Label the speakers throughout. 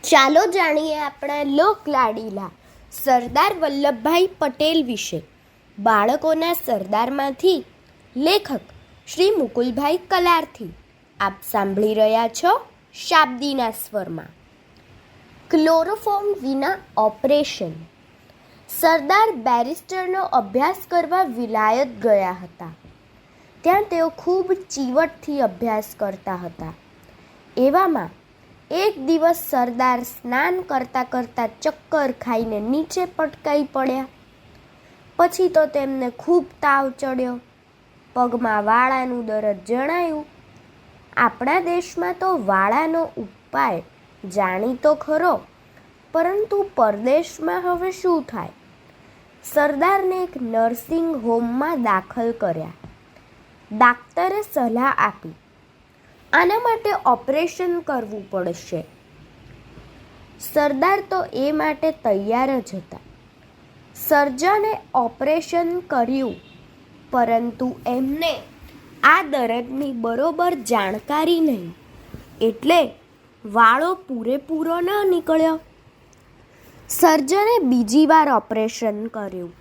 Speaker 1: ચાલો જાણીએ આપણા લોકલાડીલા સરદાર વલ્લભભાઈ પટેલ વિશે. બાળકોના સરદારમાંથી લેખક શ્રી મુકુલભાઈ કલારથી. આપ સાંભળી રહ્યા છો શાબ્દીના સ્વરમાં. ક્લોરોફોર્મ વિના ઓપરેશન. સરદાર બેરિસ્ટરનો અભ્યાસ કરવા વિલાયત ગયા હતા. ત્યાં તેઓ ખૂબ ચીવટથી અભ્યાસ કરતા હતા. એવામાં એક દિવસ સરદાર સ્નાન કરતાં કરતાં ચક્કર ખાઈને નીચે પટકાઈ પડ્યા. પછી તો તેમને ખૂબ તાવ ચડ્યો. પગમાં વાળાનું દરદ જણાયું. આપણા દેશમાં તો વાળાનો ઉપાય જાણીતો ખરો, પરંતુ પરદેશમાં હવે શું થાય? સરદારને એક નર્સિંગ હોમમાં દાખલ કર્યા. ડાક્ટરે સલાહ આપી, આના માટે ઓપરેશન કરવું પડશે. સરદાર તો એ માટે તૈયાર જ હતા. સર્જને ઓપરેશન કર્યું, પરંતુ એમને આ દર્દની બરોબર જાણકારી નહીં, એટલે વાળો પૂરેપૂરો ન નીકળ્યો. સર્જને બીજી વાર ઓપરેશન કર્યું,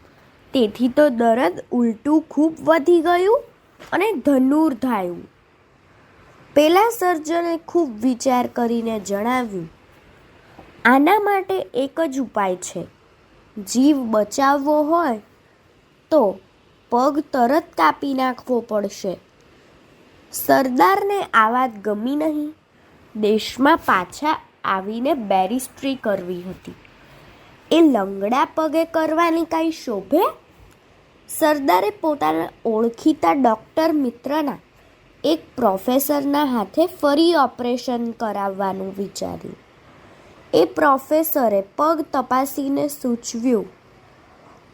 Speaker 1: તેથી તો દર્દ ઉલટું ખૂબ વધી ગયું અને ધનુર્ધાયું. પેલા સર્જને ખૂબ વિચાર કરીને જણાવ્યું, આના માટે એક જ ઉપાય છે. જીવ બચાવવો હોય તો પગ તરત કાપી નાખવો પડશે. સરદારને આ વાત ગમી નહીં. દેશમાં પાછા આવીને બેરિસ્ટ્રી કરવી હતી. એ લંગડા પગે કરવાની કાંઈ શોભે? સરદારે પોતાના ઓળખીતા ડૉક્ટર મિત્રના એક પ્રોફેસરના હાથે ફરી ઓપરેશન કરાવવાનું વિચાર્યું. એ પ્રોફેસરે પગ તપાસીને સૂચવ્યું,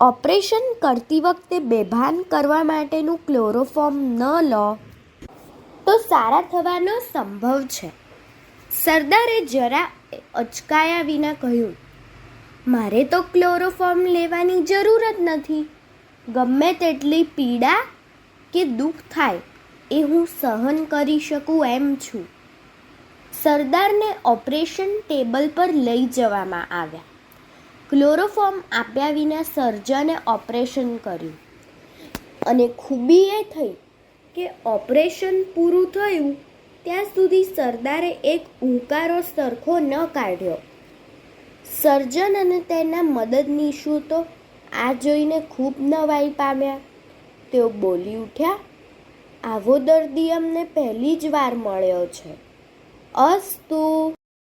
Speaker 1: ઓપરેશન કરતી વખતે બેભાન કરવા માટેનું ક્લોરોફોર્મ ન લો તો સારા થવાનો સંભવ છે. સરદારે જરા અચકાયા વિના કહ્યું, મારે તો ક્લોરોફોર્મ લેવાની જરૂર જ નથી. ગમે તેટલી પીડા કે દુઃખ થાય એ હું સહન કરી શકું એમ છું. સરદારને ઓપરેશન ટેબલ પર લઈ જવામાં આવ્યા. ક્લોરોફોર્મ આપ્યા વિના સર્જને ઓપરેશન કર્યું, અને ખૂબી એ થઈ કે ઓપરેશન પૂરું થયું ત્યાં સુધી સરદારે એક ઉંકારો સરખો ન કાઢ્યો. સર્જન અને તેના મદદનીશો તો આ જોઈને ખૂબ નવાઈ પામ્યા. તેઓ બોલી ઉઠ્યા, આવો દર્દી અમને પહેલી જ વાર મળ્યો છે. અસ્તુ.